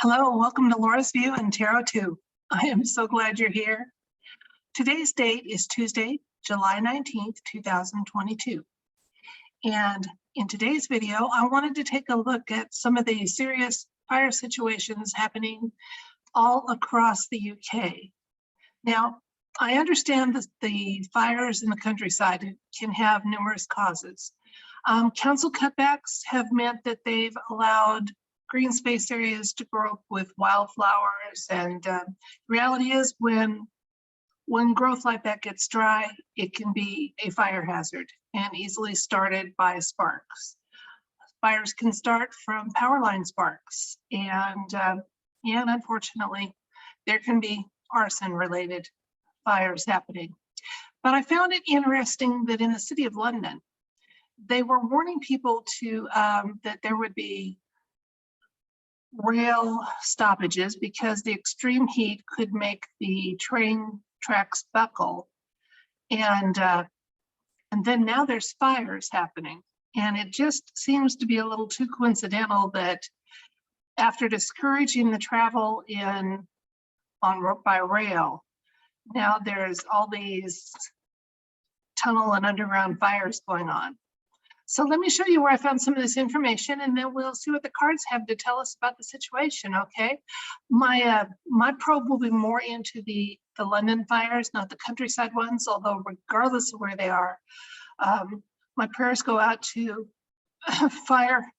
Hello, welcome to Laura's View and Tarot 2. I am so glad you're here. Today's date is Tuesday, July 19th, 2022. And in today's video, I wanted to take a look at some of the serious fire situations happening all across the UK. Now, I understand that the fires in the countryside can have numerous causes. Council cutbacks have meant that they've allowed green space areas to grow up with wildflowers, and reality is when growth like that gets dry, it can be a fire hazard and easily started by sparks. Fires can start from power line sparks, and unfortunately, there can be arson related fires happening. But I found it interesting that in the city of London, they were warning people to that there would be rail stoppages because the extreme heat could make the train tracks buckle, and then now there's fires happening, and it just seems to be a little too coincidental that after discouraging the travel by rail, now there's all these tunnel and underground fires going on. So let me show you where I found some of this information, and then we'll see what the cards have to tell us about the situation, okay? My probe will be more into the London fires, not the countryside ones, although regardless of where they are, my prayers go out to fire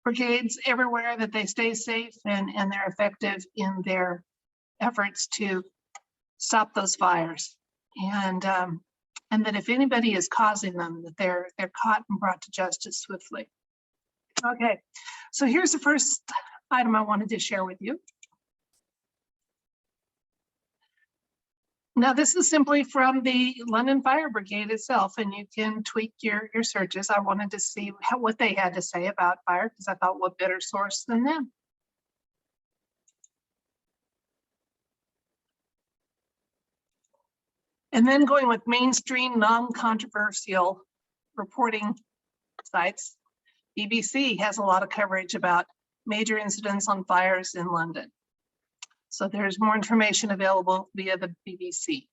brigades everywhere, that they stay safe and they're effective in their efforts to stop those fires. And that if anybody is causing them, that they're caught and brought to justice swiftly. Okay, so here's the first item I wanted to share with you. Now, this is simply from the London Fire Brigade itself, and you can tweak your searches. I wanted to see what they had to say about fire, because I thought, what better source than them? And then going with mainstream, non-controversial reporting sites, BBC has a lot of coverage about major incidents on fires in London. So there's more information available via the BBC.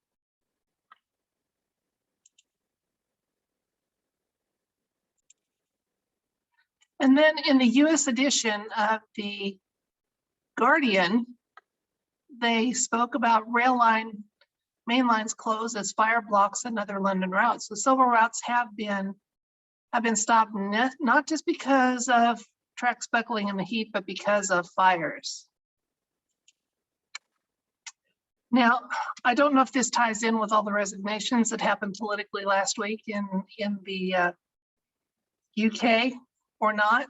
And then in the US edition of the Guardian, they spoke about main lines closed as fire blocks and other London routes. So several routes have been stopped, not just because of tracks buckling in the heat, but because of fires. Now, I don't know if this ties in with all the resignations that happened politically last week in the UK or not.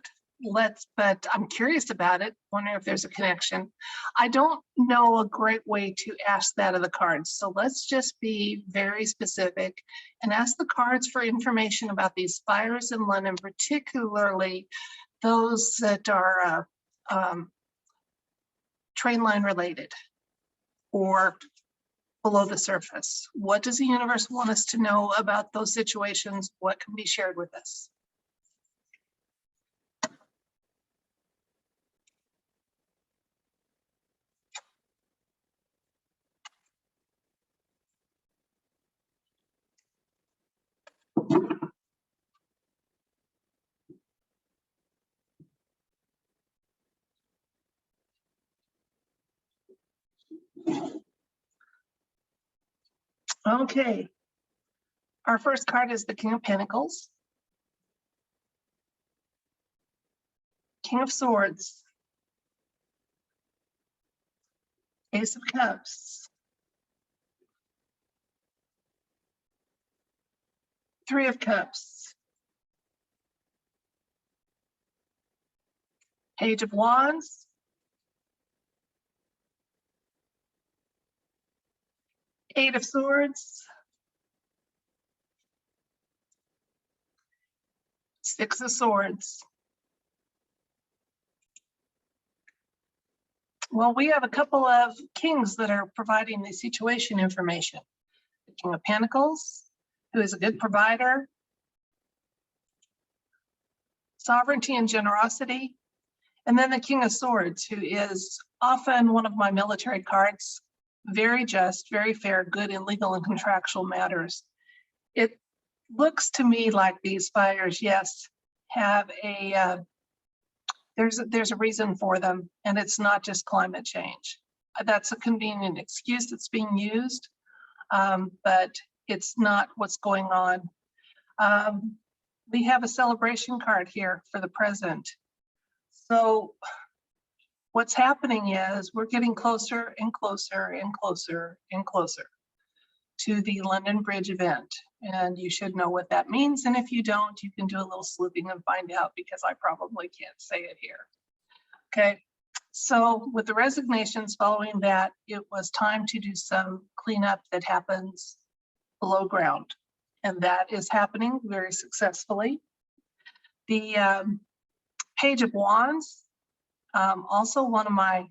But I'm curious about it, wondering if there's a connection. I don't know a great way to ask that of the cards. So let's just be very specific and ask the cards for information about these fires in London, particularly those that are train line related or below the surface. What does the universe want us to know about those situations? What can be shared with us? Okay, our first card is the King of Pentacles, King of Swords, Ace of Cups, Three of Cups, Page of Wands, Eight of Swords, Six of Swords. Well, we have a couple of kings that are providing the situation information. The King of Pentacles, who is a good provider, sovereignty and generosity, And then the King of Swords, who is often one of my military cards, very just, very fair, good in legal and contractual matters. It looks to me like these fires, yes, have a, there's a reason for them, and it's not just climate change. That's a convenient excuse that's being used, but it's not what's going on. We have a celebration card here for the president. So what's happening is we're getting closer and closer and closer and closer to the London Bridge event. And you should know what that means. And if you don't, you can do a little sleuthing and find out, because I probably can't say it here. Okay, so with the resignations following that, it was time to do some cleanup that happens below ground. And that is happening very successfully. The Page of Wands, also one of my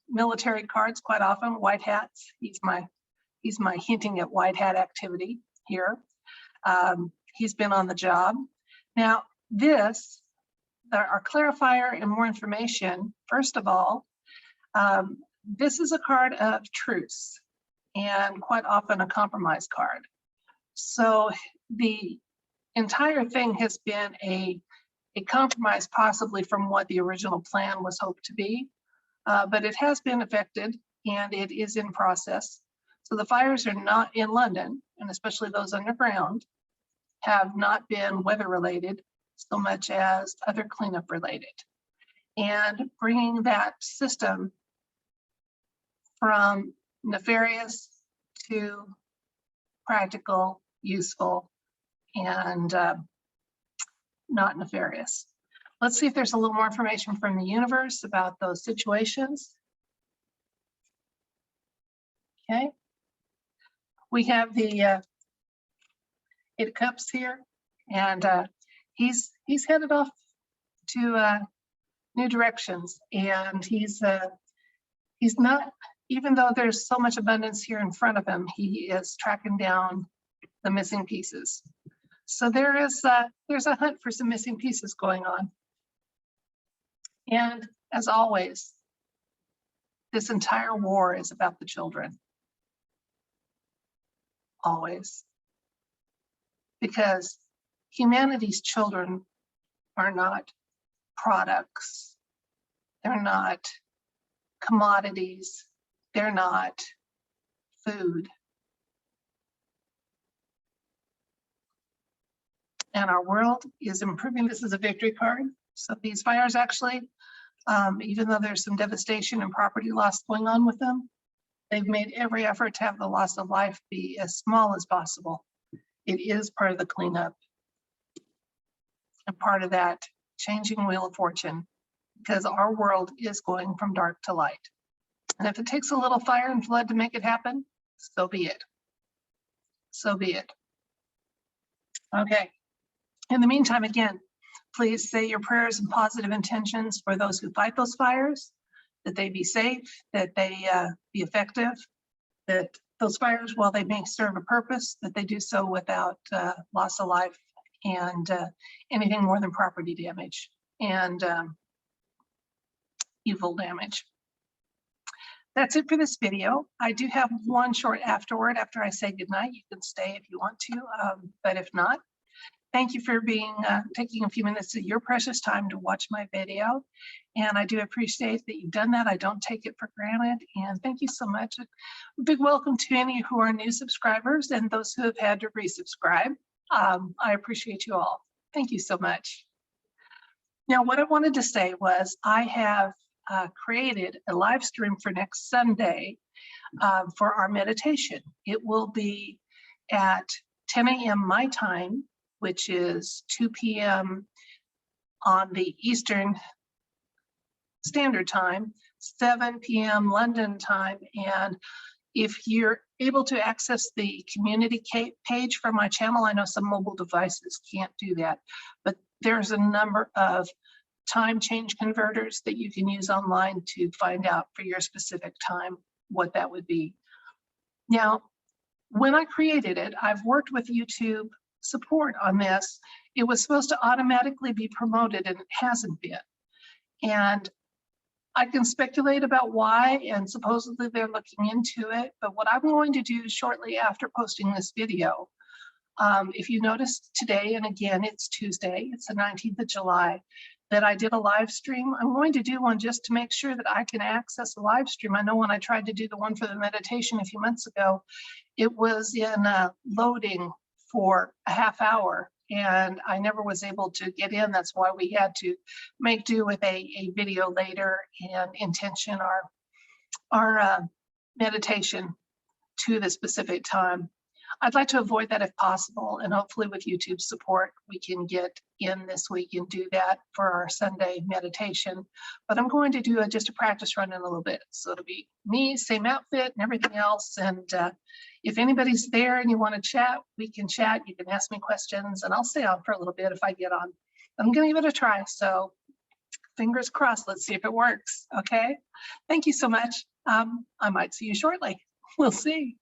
military cards quite often, white hats. He's my hinting at white hat activity here. He's been on the job. Now this, our clarifier and more information, first of all, this is a card of truce and quite often a compromise card. So the entire thing has been a compromise, possibly from what the original plan was hoped to be, but it has been affected and it is in process. So the fires are not in London, and especially those underground, have not been weather related so much as other cleanup related. And bringing that system from nefarious to practical, useful, and not nefarious. Let's see if there's a little more information from the universe about those situations. Okay. We have the Eight of Cups here, and he's headed off to new directions, and he's not, even though there's so much abundance here in front of him, he is tracking down the missing pieces. So there's a hunt for some missing pieces going on. And as always, this entire war is about the children. Always. Because humanity's children are not products. They're not commodities. They're not food. And our world is improving. This is a victory card. So these fires actually, even though there's some devastation and property loss going on with them, they've made every effort to have the loss of life be as small as possible. It is part of the cleanup and part of that changing wheel of fortune, because our world is going from dark to light. And if it takes a little fire and flood to make it happen, so be it. So be it. Okay. In the meantime, again, please say your prayers and positive intentions for those who fight those fires, that they be safe, that they be effective, that those fires, while they may serve a purpose, that they do so without loss of life and anything more than property damage and evil damage. That's it for this video. I do have one short afterword after I say goodnight. You can stay if you want to, but if not, thank you for taking a few minutes of your precious time to watch my video. And I do appreciate that you've done that. I don't take it for granted. And thank you so much. A big welcome to any who are new subscribers and those who have had to resubscribe. I appreciate you all. Thank you so much. Now, what I wanted to say was I have created a live stream for next Sunday for our meditation. It will be at 10 a.m. my time, which is 2 p.m. on the Eastern Standard Time, 7 p.m. London time. And if you're able to access the community page from my channel, I know some mobile devices can't do that, but there's a number of time change converters that you can use online to find out for your specific time what that would be. Now, when I created it, I've worked with YouTube support on this. It was supposed to automatically be promoted and it hasn't been. And I can speculate about why, and supposedly they're looking into it. But what I'm going to do shortly after posting this video, if you noticed today, and again, it's Tuesday, it's the 19th of July, that I did a live stream. I'm going to do one just to make sure that I can access the live stream. I know when I tried to do the one for the meditation a few months ago, it was in loading for a half hour, and I never was able to get in. That's why we had to make do with a video later and intention our meditation to the specific time. I'd like to avoid that if possible, and hopefully with YouTube's support, we can get in this week and do that for our Sunday meditation. But I'm going to do just a practice run in a little bit. So it'll be me, same outfit and everything else. And if anybody's there and you want to chat, we can chat. You can ask me questions, and I'll stay on for a little bit if I get on. I'm going to give it a try. So fingers crossed. Let's see if it works. Okay. Thank you so much. I might see you shortly. We'll see.